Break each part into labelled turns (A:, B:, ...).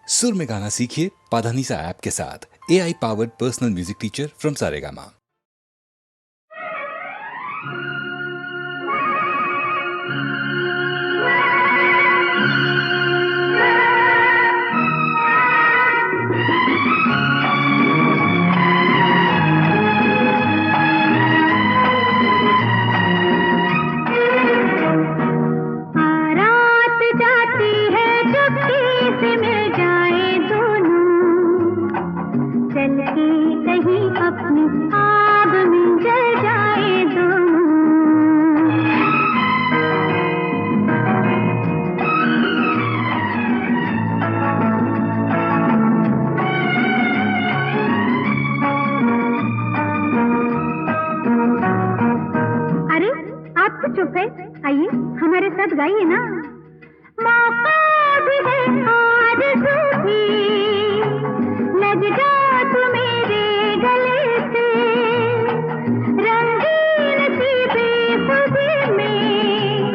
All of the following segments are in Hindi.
A: सुर में गाना सीखिए पाधानीसा ऐप के साथ। AI powered personal music teacher from Saregama.
B: चुप है, आइए हमारे साथ गाइए ना। मौका भी है आज भी, लग जा तू मेरे गले से, रंगीन सी बेखुदी में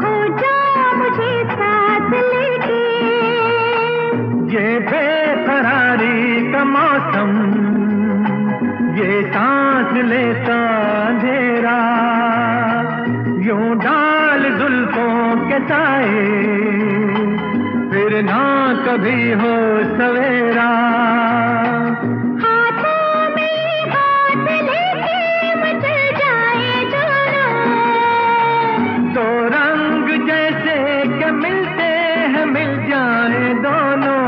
B: खो जा मुझे साथ लेके।
C: ये बेकरारी का मौसम, ये सांस लेता अंधेरा, यूं डाल जुल्फों के साए, फिर ना कभी हो सवेरा।
B: हाथों में हाथ लेके मचल जाए दोनों,
C: दो रंग जैसे के मिलते हैं मिल जाए दोनों।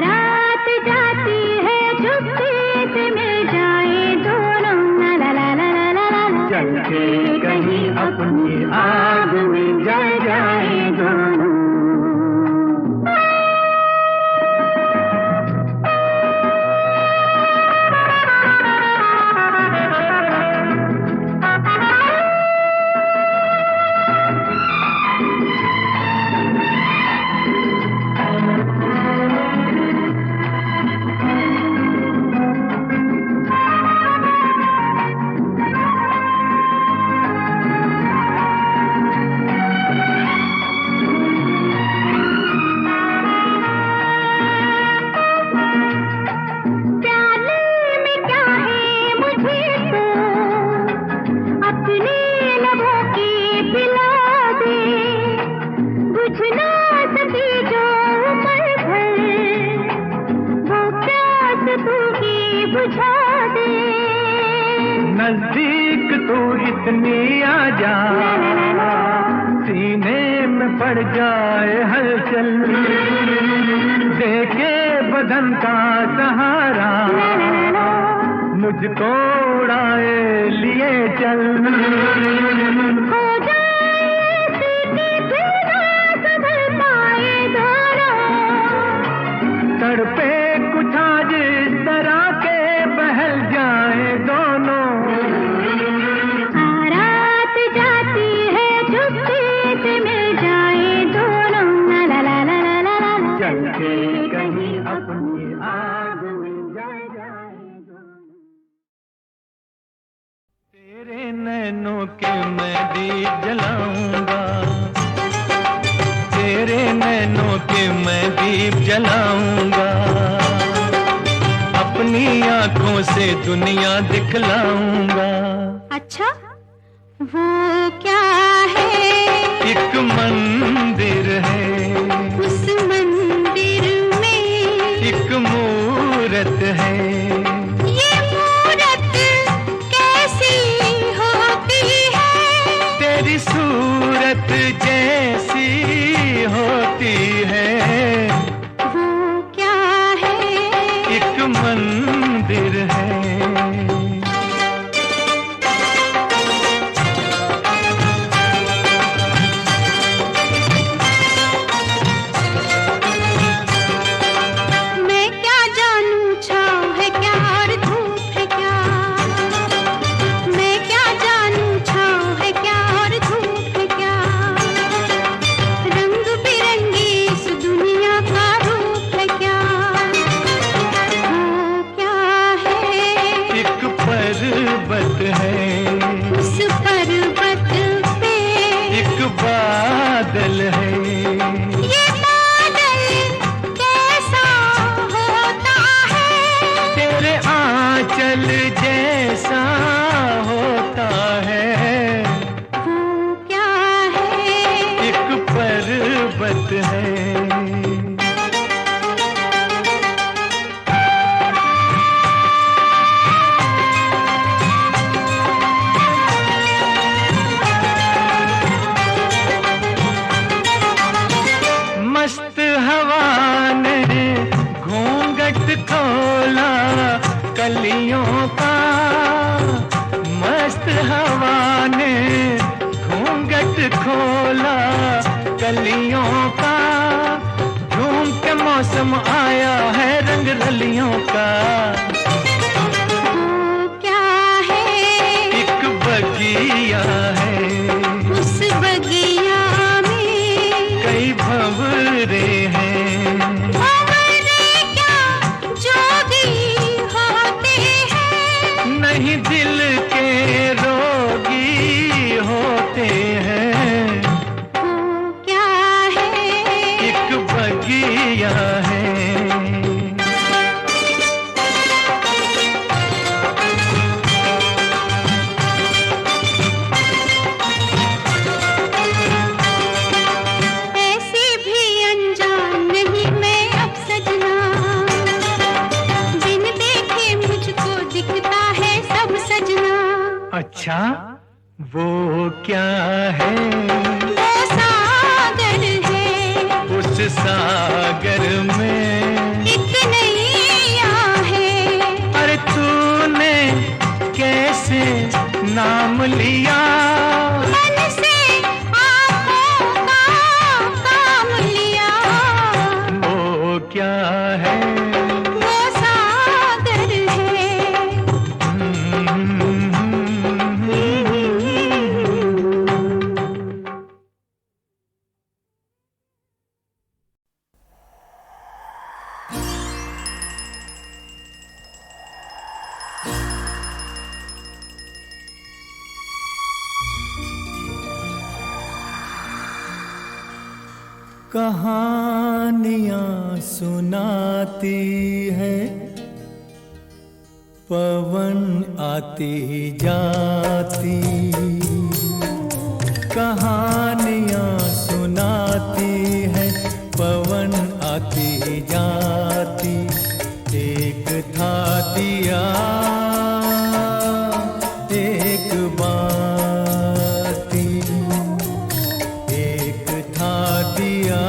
B: रात जाती है चुपके से मिल जाए दोनों, ला ला ला ला ला ला।
C: चल के कहीं अपनी आग में जल जाए दोनों। नजदीक तू इतनी आ जा, सीने में पड़ जाए हलचल, देखे बदन का सहारा, मुझको उड़ाए लिए चल।
B: हो जाए सीटी फिर ना संभल पाए दोनों,
C: तड़पे कुछ आज इस तरह के बहल जाए दोनों।
B: रात जाती है चुपके से मिल जाए दोनों, ला ला ला ला ला ला।
C: चल के कहीं अपनी आग में जल जाए दोनों। तेरे नैनों के मैं दीप जलाऊंगा, तेरे नैनों के मैं दीप जलाऊंगा, अपनी आंखों से दुनिया दिखलाऊंगा।
B: अच्छा वो क्या है?
C: एक मंदिर है,
B: उस मंदिर में
C: एक मूरत है।
B: ये मूरत कैसी होती है?
C: तेरी सूरत जैसी होती है।
B: वो क्या है?
C: एक मंदिर है। है। मस्त हवा ने घूंघट खोला कलियों का, मस्त हवा ने घूंघट खोला कलियों का, झूम के मौसम आया है रंग रलियों का।
B: क्या है?
C: एक बगिया है,
B: उस बगिया में
C: कई भंवरे हैं।
B: भंवरे क्या जोगी होते हैं?
C: नहीं दिल के रोगी होते हैं।
B: वो क्या है?
C: एक बगिया है।
B: ऐसे भी अनजान नहीं मैं अब सजना, बिन देखे मुझको दिखता है सब सजना।
C: अच्छा वो क्या है?
B: वो सागर है,
C: उस सागर में
B: एक नैया है।
C: अरे तूने कैसे नाम लिया?
B: मन से आँखों का काम लिया।
C: वो क्या है?
B: वो सागर है।
C: कहानियाँ सुनाती है पवन आती जाती, कहानियाँ सुनाती है पवन आती जाती। एक था दिया एक बाती, एक था दिया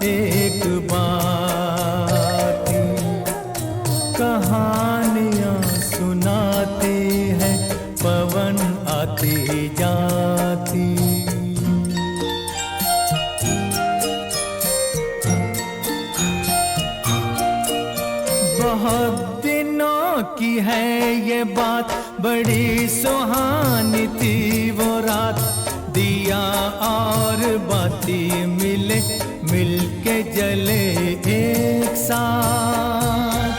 C: एक बाती। कहानियाँ सुनाती है पवन आती जाती। बहुत दिनों की है ये बात, बड़ी सुहानी थी वो रात। दिया और बाती मिले, मिलके जले एक साथ।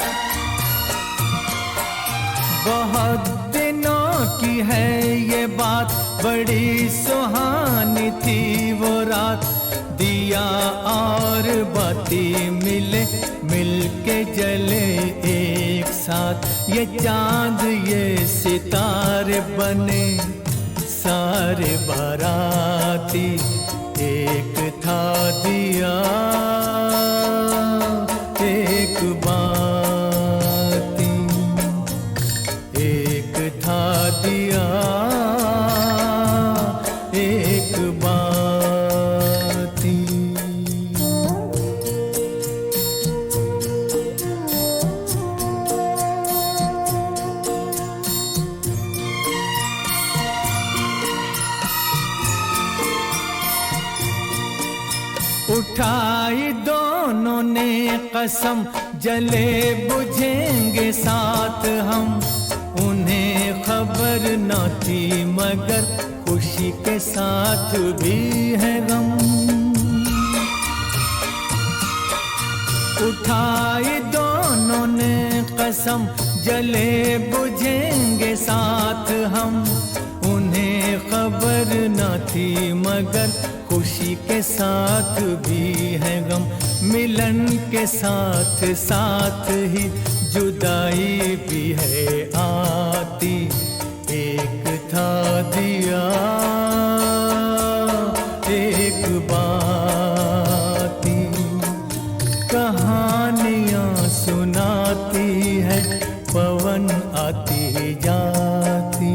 C: बहुत दिनों की है ये बात, बड़ी सुहानी थी वो रात। दिया और बाती मिले, मिलके जले एक साथ। ये चांद ये सितारे बने सारे बाराती। एक था दिया एक बाती, एक था दिया एक बाती। उठाई दोनों ने कसम, जले बुझेंगे साथ हम। उन्हें खबर न थी मगर खुशी के साथ भी है गम। उठाई दोनों ने कसम, जले बुझेंगे साथ हम। उन्हें खबर न थी मगर खुशी के साथ भी है गम। मिलन के साथ साथ ही जुदाई भी है आती। एक था दिया एक बात।
D: गाती, कहानियाँ सुनाती है पवन आती जाती।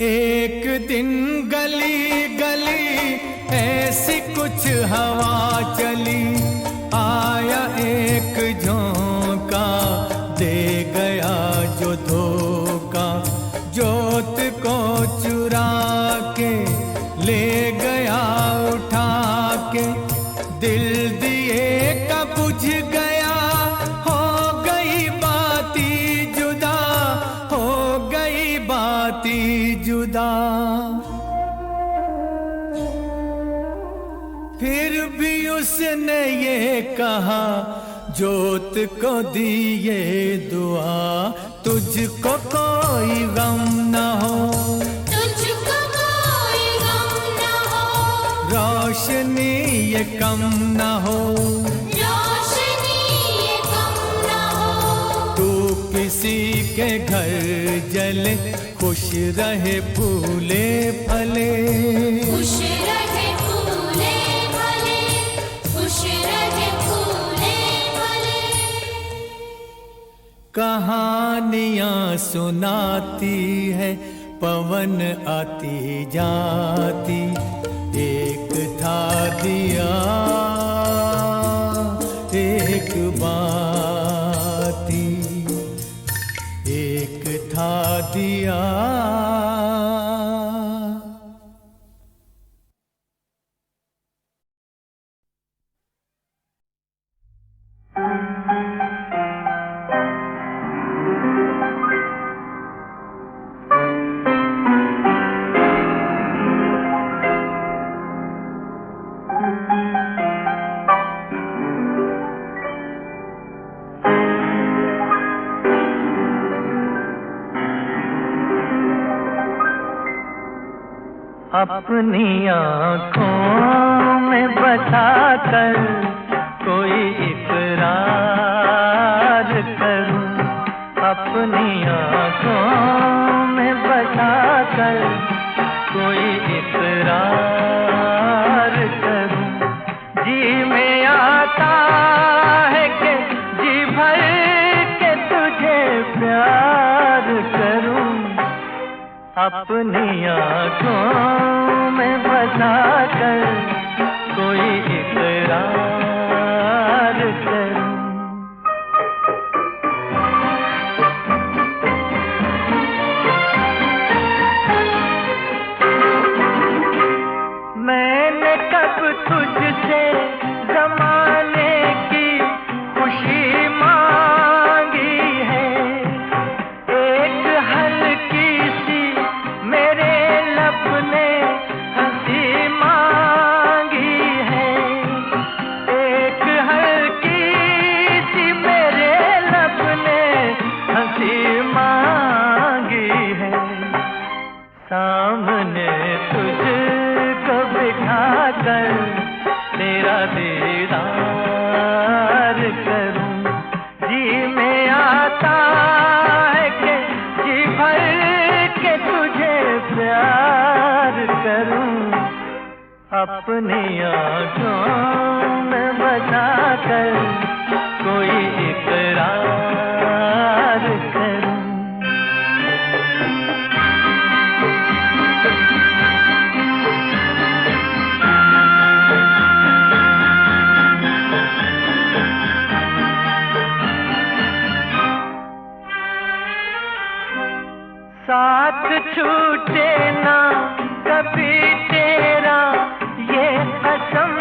D: एक दिन गली गली ऐसी कुछ हवा चली, आया एक झोंका दे गया जो धोखा, जोत को चुरा के ले गया उठा के, दिल दिए का बुझ गया, हो गई बाती जुदा, हो गई बाती जुदा। फिर भी उसने ये कहा जोत को दिए दुआ, तुझको कोई गम न हो,
B: तुझको कोई गम न हो,
D: रोशनी ये कम न हो,
B: रोशनी ये कम न हो।
D: तू किसी के घर जले, खुश रहे फूले फले,
B: खुश रहे फूले फले, खुश रहे फूले फले।
D: कहानियाँ सुनाती है पवन आती जाती। एक था दिया एक बाती, एक था दिया। अपनी आँखों में बसा कर कोई इकरार करूं, अपनी आँखों में बसा कर कोई इकरार करूं। जी में आता है कि जी भर के तुझे प्यार करूं, अपनी आँखों में बसा कर कोई इकरार करूं। मैंने कब तुझसे ज़माने की खुशी मांगी है, एक हल्की सी मेरे लब ने हंसी मांगी है, एक हल्की सी मेरे लब ने हंसी मांगी है। सामने तुझको बिठा कर तेरा दीदार करूं, जी में आता है कि जी भर के तुझे प्यार करूं, अपनी आँखों में बसा कर कोई इकरार करूं। साथ छूटे ना कभी तेरा ये कसम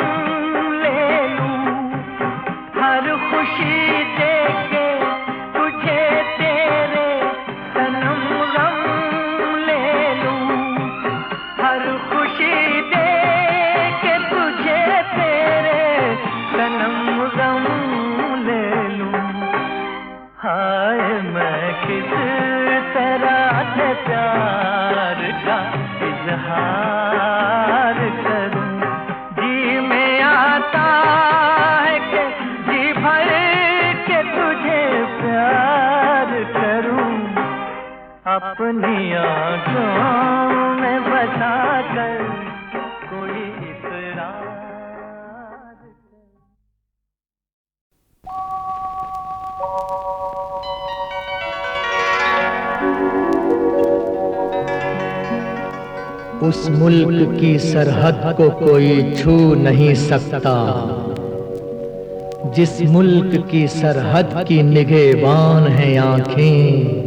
D: ले लूं, हर अपनी आँखों में बसा कर कोई इकरार
E: उस मुल्क की सरहद को कोई छू नहीं सकता, जिस मुल्क की सरहद की निगहबान हैं आंखें।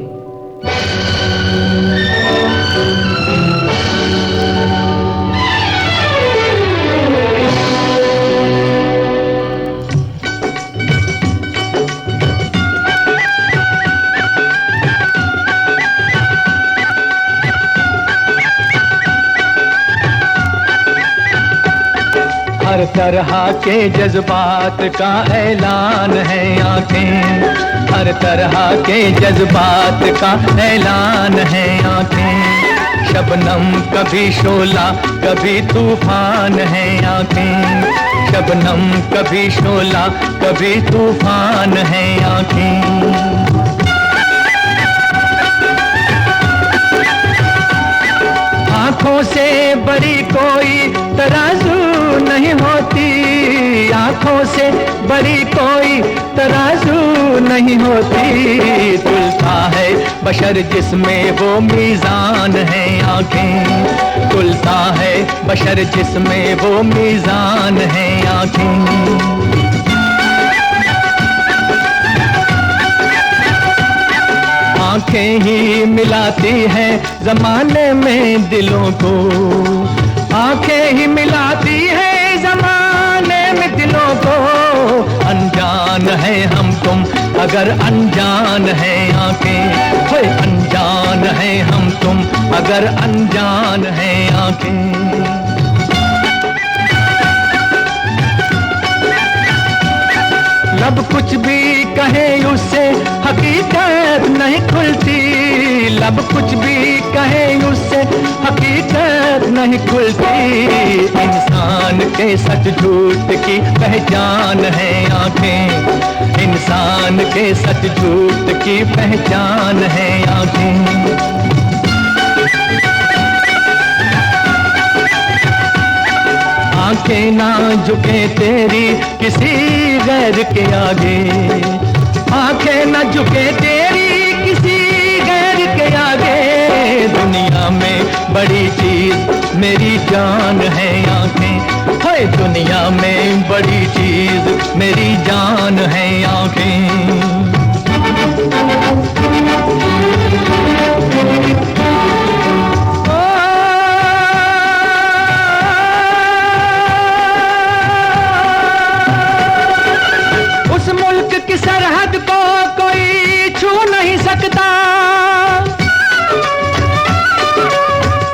E: हर तरह के जज्बात का ऐलान है आंखें, हर तरह के जज्बात का ऐलान है आंखें। शबनम कभी शोला कभी तूफान है आंखें, शबनम कभी शोला कभी तूफान है आंखें। आँखों से बड़ी कोई तराजू नहीं होती, आँखों से बड़ी कोई तराजू नहीं होती। तुलता है बशर जिसमें वो मीज़ान है आँखें, तुलता है बशर जिसमें वो मीज़ान है आँखें। आँखें ही मिलाती हैं ज़माने में दिलों को, आँखें ही मिलाती हैं ज़माने में दिलों को। अनजान है हम तुम अगर अनजान है आँखें, ओए अनजान है हम तुम अगर अनजान है आँखें। लब कुछ भी कहे उससे हकीकत नहीं खुलती, लब कुछ भी कहे उससे हकीकत नहीं खुलती। इंसान के सच झूठ की पहचान है आँखें, इंसान के सच झूठ की पहचान है आँखें। आंखें ना झुके तेरी किसी गैर के आगे, आंखें ना झुके तेरी किसी गैर के आगे। दुनिया में बड़ी चीज मेरी जान है आंखें, हाय दुनिया में बड़ी चीज मेरी जान है आंखें। उस मुल्क की सरहद को कोई छू नहीं सकता,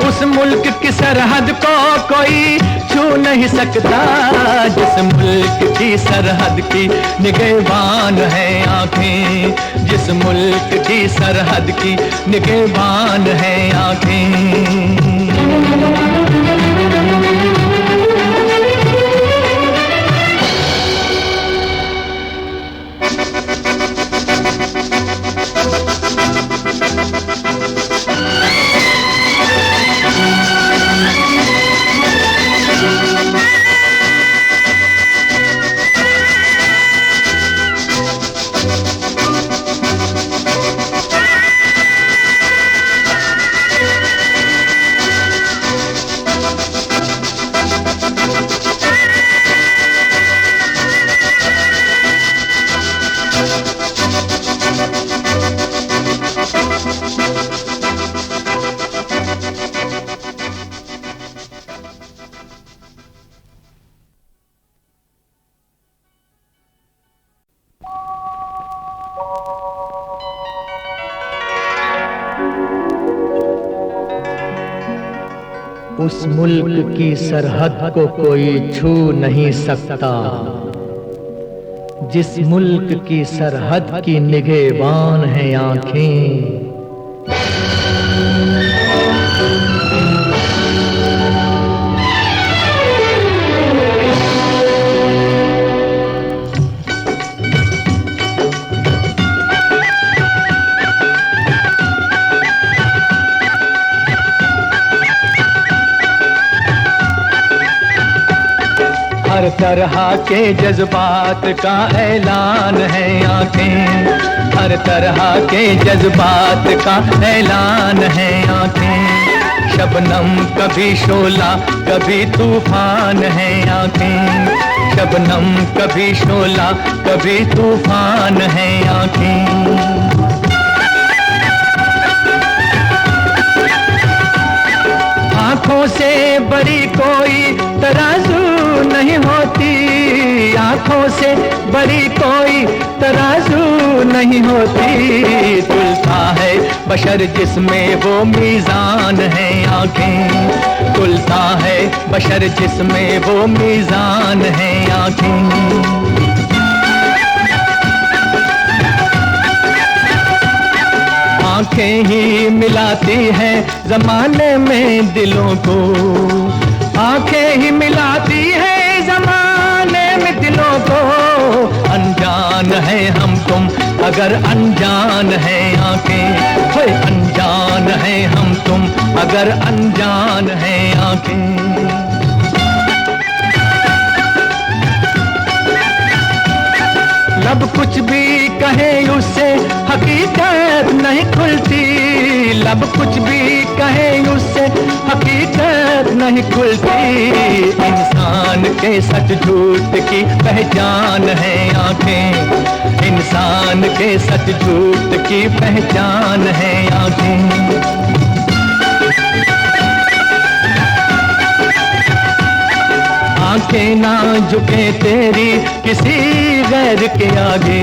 E: उस मुल्क की सरहद को कोई छू नहीं सकता। जिस मुल्क की सरहद की निगहबान है आँखें, जिस मुल्क की सरहद की निगहबान है आँखें। उस मुल्क की सरहद को कोई छू नहीं सकता, जिस मुल्क की सरहद की निगहबान हैं आँखें। हर तरह के जज्बात का ऐलान है आंखें, हर तरह के जज्बात का ऐलान है आंखें। शबनम कभी शोला कभी तूफान है आंखें, शबनम कभी शोला कभी तूफान है आंखें। आँखों से बड़ी कोई तराजू नहीं होती, आँखों से बड़ी कोई तराजू नहीं होती। तुलता है बशर जिसमें वो मीज़ान है आँखें, तुलता है बशर जिसमें वो मीज़ान है आँखें। आंखें ही मिलाती हैं जमाने में दिलों को, आंखें ही मिलाती हैं जमाने में दिलों को। अनजान है हम तुम अगर अनजान है आंखें, होए अनजान है हम तुम अगर अनजान है आंखें। लब कुछ भी कहे उससे हकीकत नहीं खुलती, लब कुछ भी कहे उससे हकीकत नहीं खुलती। इंसान के सच झूठ की पहचान है आंखें, इंसान के सच झूठ की पहचान है आंखें। आंखें ना झुके तेरी किसी गैर के आगे,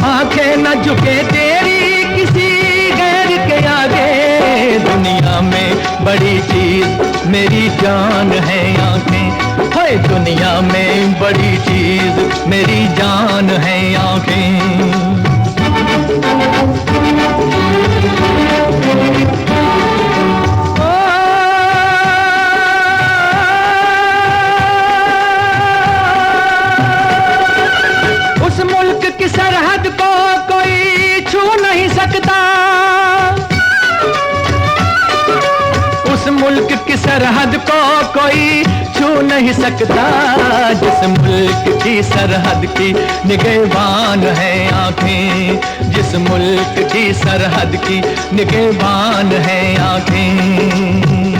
E: आंखें ना झुके तेरी किसी गैर के आगे। दुनिया में बड़ी चीज मेरी जान है आंखें, हाय दुनिया में बड़ी चीज मेरी जान है आंखें। उस मुल्क की सरहद को कोई छू नहीं सकता, उस मुल्क की सरहद को कोई छू नहीं सकता। जिस मुल्क की सरहद की निगहबान है आंखें, जिस मुल्क की सरहद की निगहबान है आंखें।